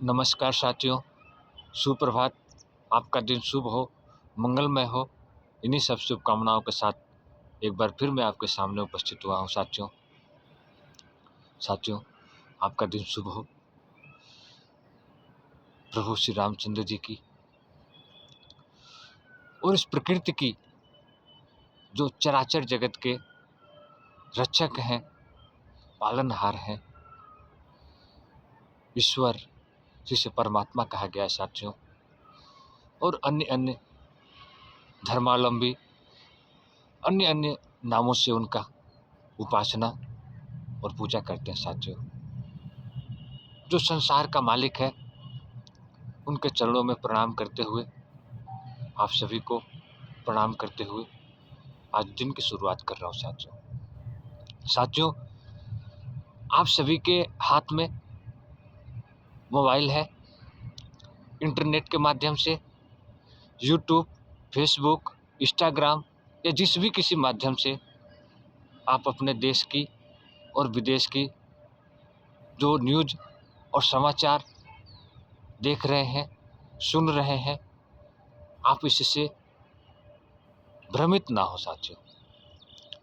नमस्कार साथियों, सुप्रभात। आपका दिन शुभ हो, मंगलमय हो। इन्हीं सब शुभकामनाओं के साथ एक बार फिर मैं आपके सामने उपस्थित हुआ हूँ साथियों, आपका दिन शुभ हो। प्रभु श्री रामचंद्र जी की और इस प्रकृति की, जो चराचर जगत के रक्षक हैं, पालनहार हैं, ईश्वर जिसे परमात्मा कहा गया है साथियों, और अन्य अन्य धर्मावलंबी अन्य अन्य नामों से उनका उपासना और पूजा करते हैं साथियों। जो संसार का मालिक है, उनके चरणों में प्रणाम करते हुए, आप सभी को प्रणाम करते हुए आज दिन की शुरुआत कर रहा हूँ साथियों, आप सभी के हाथ में मोबाइल है। इंटरनेट के माध्यम से यूट्यूब, फेसबुक, इंस्टाग्राम या जिस भी किसी माध्यम से आप अपने देश की और विदेश की जो न्यूज़ और समाचार देख रहे हैं, सुन रहे हैं, आप इससे भ्रमित ना हो साथियों।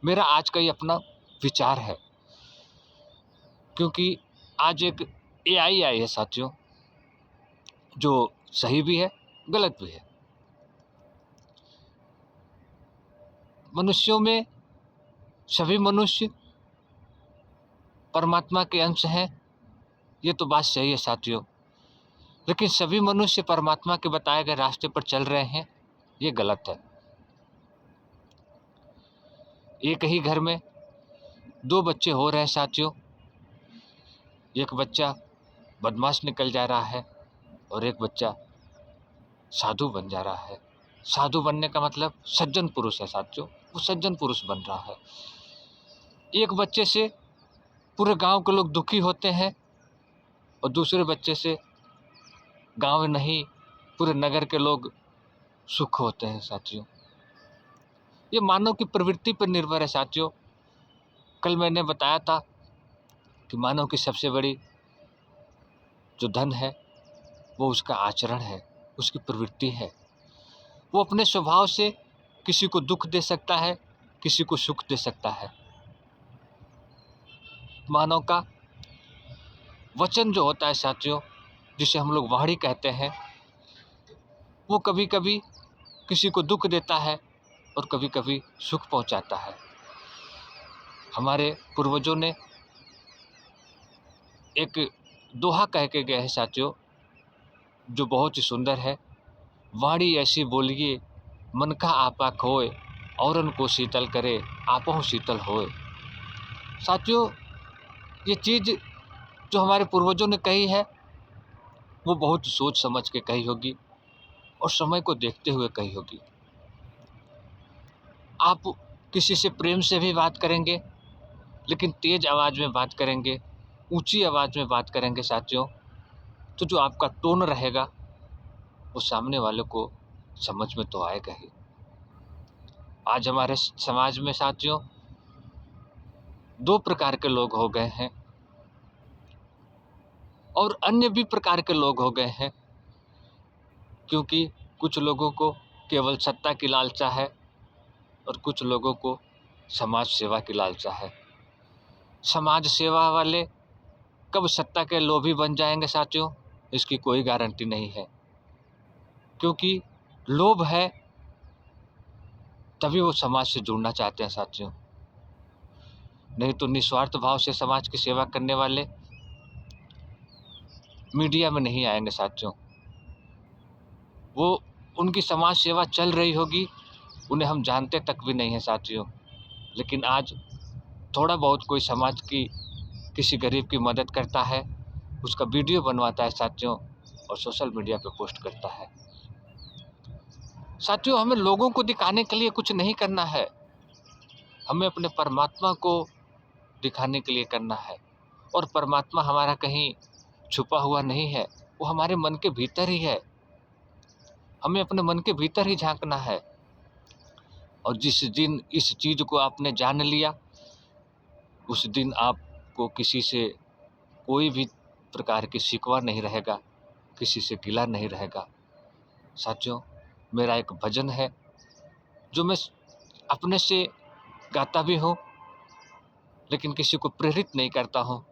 मेरा आज का ये अपना विचार है, क्योंकि आज एक एआई आई है साथियों, जो सही भी है, गलत भी है। मनुष्यों में सभी मनुष्य परमात्मा के अंश हैं, ये तो बात सही है साथियों, लेकिन सभी मनुष्य परमात्मा के बताए गए रास्ते पर चल रहे हैं, ये गलत है। एक ही घर में दो बच्चे हो रहे हैं साथियों, एक बच्चा बदमाश निकल जा रहा है और एक बच्चा साधु बन जा रहा है। साधु बनने का मतलब सज्जन पुरुष है साथियों, वो सज्जन पुरुष बन रहा है। एक बच्चे से पूरे गांव के लोग दुखी होते हैं और दूसरे बच्चे से गांव में नहीं, पूरे नगर के लोग सुख होते हैं साथियों। ये मानव की प्रवृत्ति पर निर्भर है साथियों। कल मैंने बताया था कि मानव की सबसे बड़ी जो धन है वो उसका आचरण है, उसकी प्रवृत्ति है। वो अपने स्वभाव से किसी को दुख दे सकता है, किसी को सुख दे सकता है। मानव का वचन जो होता है साथियों, जिसे हम लोग वाणी कहते हैं, वो कभी कभी किसी को दुख देता है और कभी कभी सुख पहुंचाता है। हमारे पूर्वजों ने एक दोहा कह के गए हैं साथियों, जो बहुत ही सुंदर है। वाणी ऐसी बोलिए मन का आपा खोए, औरन को शीतल करे आपहु शीतल होए। साथियों, ये चीज़ जो हमारे पूर्वजों ने कही है, वो बहुत सोच समझ के कही होगी और समय को देखते हुए कही होगी। आप किसी से प्रेम से भी बात करेंगे, लेकिन तेज आवाज़ में बात करेंगे, ऊंची आवाज़ में बात करेंगे साथियों, तो जो आपका टोन रहेगा वो सामने वाले को समझ में तो आएगा ही। आज हमारे समाज में साथियों दो प्रकार के लोग हो गए हैं और अन्य भी प्रकार के लोग हो गए हैं, क्योंकि कुछ लोगों को केवल सत्ता की लालसा है और कुछ लोगों को समाज सेवा की लालसा है। समाज सेवा वाले कब सत्ता के लोभी बन जाएंगे साथियों, इसकी कोई गारंटी नहीं है, क्योंकि लोभ है तभी वो समाज से जुड़ना चाहते हैं साथियों। नहीं तो निस्वार्थ भाव से समाज की सेवा करने वाले मीडिया में नहीं आएंगे साथियों। वो उनकी समाज सेवा चल रही होगी, उन्हें हम जानते तक भी नहीं हैं साथियों, लेकिन आज थोड़ा बहुत कोई समाज की किसी गरीब की मदद करता है, उसका वीडियो बनवाता है साथियों और सोशल मीडिया पे पोस्ट करता है। साथियों, हमें लोगों को दिखाने के लिए कुछ नहीं करना है, हमें अपने परमात्मा को दिखाने के लिए करना है। और परमात्मा हमारा कहीं छुपा हुआ नहीं है, वो हमारे मन के भीतर ही है। हमें अपने मन के भीतर ही झांकना है। और जिस दिन इस चीज़ को आपने जान लिया, उस दिन आपको किसी से कोई भी प्रकार की शिकवा नहीं रहेगा, किसी से गिला नहीं रहेगा। साथियों, मेरा एक भजन है जो मैं अपने से गाता भी हूँ, लेकिन किसी को प्रेरित नहीं करता हूँ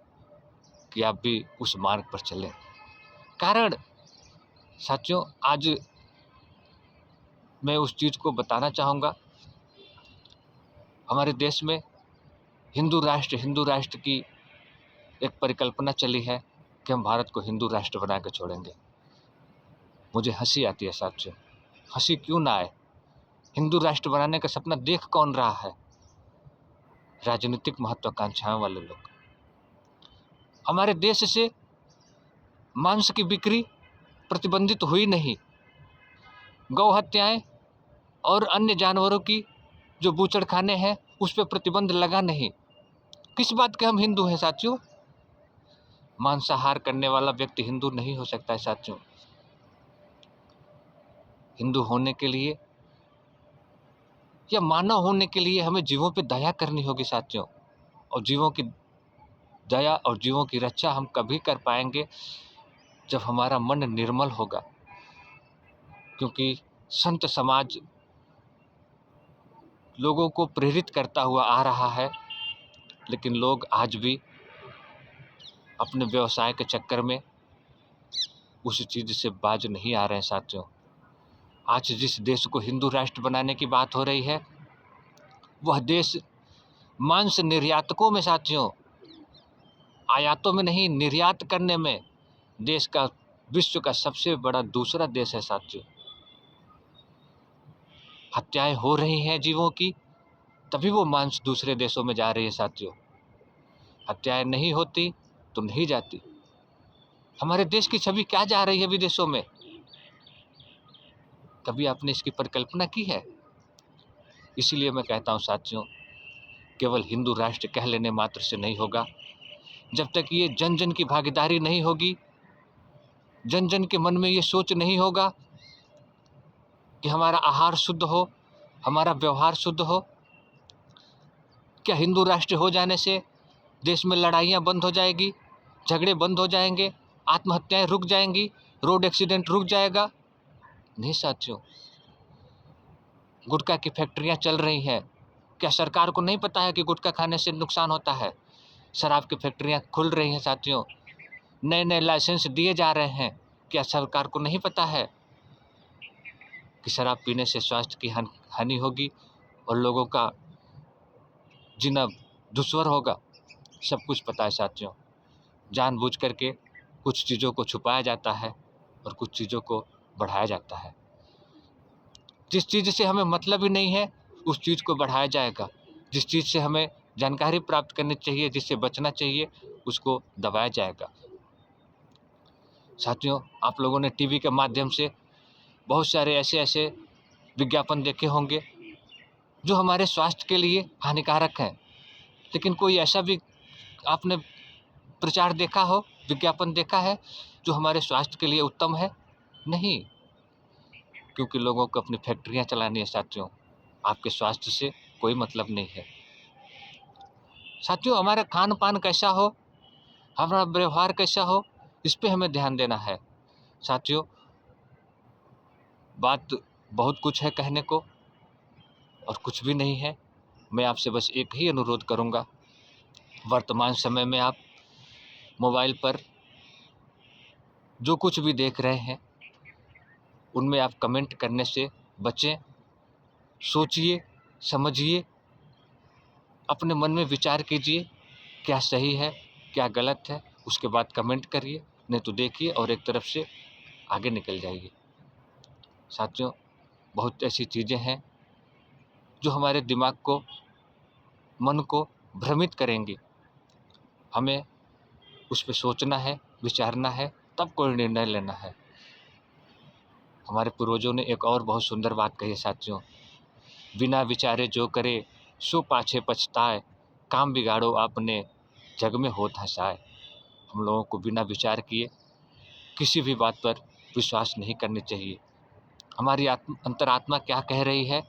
कि आप भी उस मार्ग पर चलें। कारण साथियों, आज मैं उस चीज़ को बताना चाहूँगा, हमारे देश में हिंदू राष्ट्र की एक परिकल्पना चली है कि हम भारत को हिंदू राष्ट्र बना के छोड़ेंगे। मुझे हंसी आती है साथियों, हंसी क्यों ना आए। हिंदू राष्ट्र बनाने का सपना देख कौन रहा है? राजनीतिक महत्वाकांक्षाओं वाले लोग। हमारे देश से मांस की बिक्री प्रतिबंधित हुई नहीं, गौ हत्याएं और अन्य जानवरों की जो बूचड़खाने हैं उस पर प्रतिबंध लगा नहीं। किस बात के हम हिंदू हैं साथियों? मांसाहार करने वाला व्यक्ति हिंदू नहीं हो सकता है साथियों। हिंदू होने के लिए या मानव होने के लिए हमें जीवों पे दया करनी होगी साथियों। और जीवों की दया और जीवों की रक्षा हम कभी कर पाएंगे जब हमारा मन निर्मल होगा। क्योंकि संत समाज लोगों को प्रेरित करता हुआ आ रहा है, लेकिन लोग आज भी अपने व्यवसाय के चक्कर में उस चीज़ से बाज नहीं आ रहे हैं साथियों। आज जिस देश को हिंदू राष्ट्र बनाने की बात हो रही है, वह देश मांस निर्यातकों में साथियों, आयातों में नहीं, निर्यात करने में देश का विश्व का सबसे बड़ा दूसरा देश है साथियों। हत्याएं हो रही हैं जीवों की, तभी वो मांस दूसरे देशों में जा रही है साथियों। हत्याएं नहीं होती तो नहीं जाती। हमारे देश की छवि क्या जा रही है विदेशों में? कभी आपने इसकी परिकल्पना की है? इसीलिए मैं कहता हूँ साथियों, केवल हिंदू राष्ट्र कह लेने मात्र से नहीं होगा। जब तक ये जन जन की भागीदारी नहीं होगी, जन जन के मन में ये सोच नहीं होगा कि हमारा आहार शुद्ध हो, हमारा व्यवहार शुद्ध हो। क्या हिंदू राष्ट्र हो जाने से देश में लड़ाइयाँ बंद हो जाएगी, झगड़े बंद हो जाएंगे, आत्महत्याएं रुक जाएंगी, रोड एक्सीडेंट रुक जाएगा? नहीं साथियों। गुटखा की फैक्ट्रियां चल रही हैं, क्या सरकार को नहीं पता है कि गुटखा खाने से नुकसान होता है? शराब की फैक्ट्रियां खुल रही हैं साथियों, नए नए लाइसेंस दिए जा रहे हैं, क्या सरकार को नहीं पता है कि शराब पीने से स्वास्थ्य की हानि होगी और लोगों का जीना दुश्वार होगा? सब कुछ पता है साथियों। जानबूझ करके कुछ चीज़ों को छुपाया जाता है और कुछ चीज़ों को बढ़ाया जाता है। जिस चीज़ से हमें मतलब ही नहीं है उस चीज़ को बढ़ाया जाएगा, जिस चीज़ से हमें जानकारी प्राप्त करनी चाहिए, जिससे बचना चाहिए, उसको दबाया जाएगा। साथियों, आप लोगों ने टीवी के माध्यम से बहुत सारे ऐसे ऐसे विज्ञापन देखे होंगे जो हमारे स्वास्थ्य के लिए हानिकारक हैं, लेकिन कोई ऐसा भी आपने प्रचार देखा हो, विज्ञापन देखा है जो हमारे स्वास्थ्य के लिए उत्तम है? नहीं, क्योंकि लोगों को अपनी फैक्ट्रियां चलानी है साथियों, आपके स्वास्थ्य से कोई मतलब नहीं है। साथियों, हमारा खान पान कैसा हो, हमारा व्यवहार कैसा हो, इस पे हमें ध्यान देना है। साथियों, बात बहुत कुछ है कहने को और कुछ भी नहीं है। मैं आपसे बस एक ही अनुरोध करूंगा, वर्तमान समय में आप मोबाइल पर जो कुछ भी देख रहे हैं उनमें आप कमेंट करने से बचें। सोचिए, समझिए, अपने मन में विचार कीजिए, क्या सही है क्या गलत है, उसके बाद कमेंट करिए, नहीं तो देखिए और एक तरफ से आगे निकल जाइए। साथियों, बहुत ऐसी चीज़ें हैं जो हमारे दिमाग को, मन को भ्रमित करेंगी। हमें उस पर सोचना है, विचारना है, तब कोई निर्णय लेना है। हमारे पूर्वजों ने एक और बहुत सुंदर बात कही है साथियों, बिना विचारे जो करे सो पाछे पछताए, काम बिगाड़ो आपने जग में होत हँसाए। हम लोगों को बिना विचार किए किसी भी बात पर विश्वास नहीं करनी चाहिए। हमारी अंतरात्मा क्या कह रही है,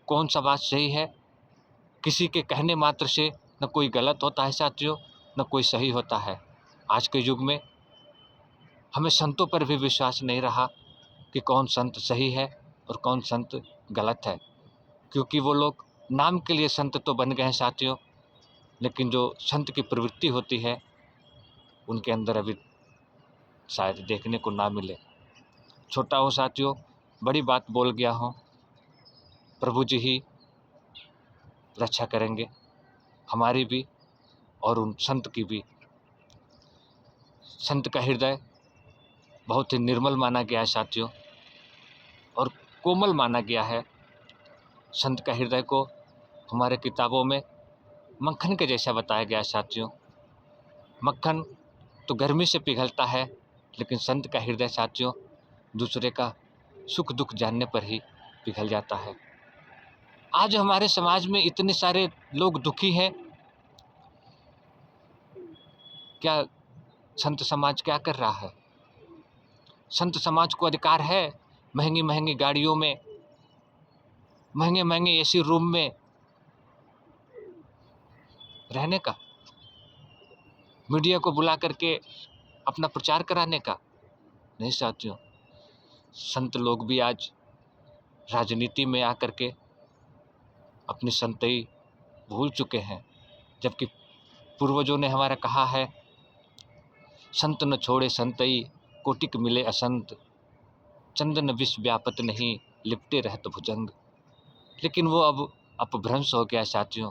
कौन सा बात सही है, किसी के कहने मात्र से न कोई गलत होता है साथियों, न कोई सही होता है। आज के युग में हमें संतों पर भी विश्वास नहीं रहा कि कौन संत सही है और कौन संत गलत है, क्योंकि वो लोग नाम के लिए संत तो बन गए हैं साथियों, लेकिन जो संत की प्रवृत्ति होती है उनके अंदर अभी शायद देखने को ना मिले। छोटा हो साथियों, बड़ी बात बोल गया हूँ, प्रभु जी ही रक्षा करेंगे हमारी भी और उन संत की भी। संत का हृदय बहुत ही निर्मल माना गया है साथियों, और कोमल माना गया है। संत का हृदय को हमारे किताबों में मक्खन के जैसा बताया गया है साथियों। मक्खन तो गर्मी से पिघलता है, लेकिन संत का हृदय साथियों दूसरे का सुख दुख जानने पर ही पिघल जाता है। आज हमारे समाज में इतने सारे लोग दुखी हैं, क्या संत समाज क्या कर रहा है? संत समाज को अधिकार है महंगी महंगी गाड़ियों में, महंगे महंगे एसी रूम में रहने का, मीडिया को बुला करके अपना प्रचार कराने का? नहीं साथियों, संत लोग भी आज राजनीति में आकर के अपनी संतई भूल चुके हैं, जबकि पूर्वजों ने हमारा कहा है, संत न छोड़े संतई कोटिक मिले असंत, चंदन विष व्यापत नहीं लिपटे रहत भुजंग। लेकिन वो अब अपभ्रंश हो गया साथियों।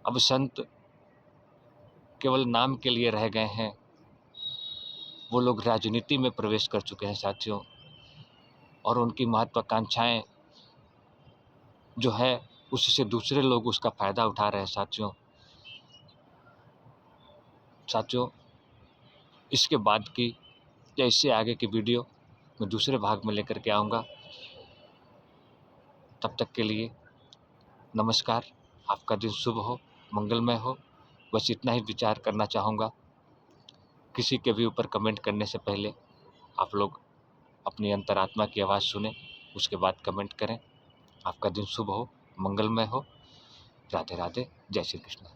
अब संत केवल नाम के लिए रह गए हैं, वो लोग राजनीति में प्रवेश कर चुके हैं साथियों, और उनकी महत्वाकांक्षाएं जो है उससे दूसरे लोग उसका फ़ायदा उठा रहे हैं साथियों। इसके बाद की या इससे आगे की वीडियो मैं दूसरे भाग में लेकर के आऊँगा। तब तक के लिए नमस्कार, आपका दिन शुभ हो, मंगलमय हो। बस इतना ही विचार करना चाहूँगा। किसी के भी ऊपर कमेंट करने से पहले आप लोग अपनी अंतरात्मा की आवाज़ सुने, उसके बाद कमेंट करें। आपका दिन शुभ हो, मंगलमय हो। राधे राधे, जय श्री कृष्ण।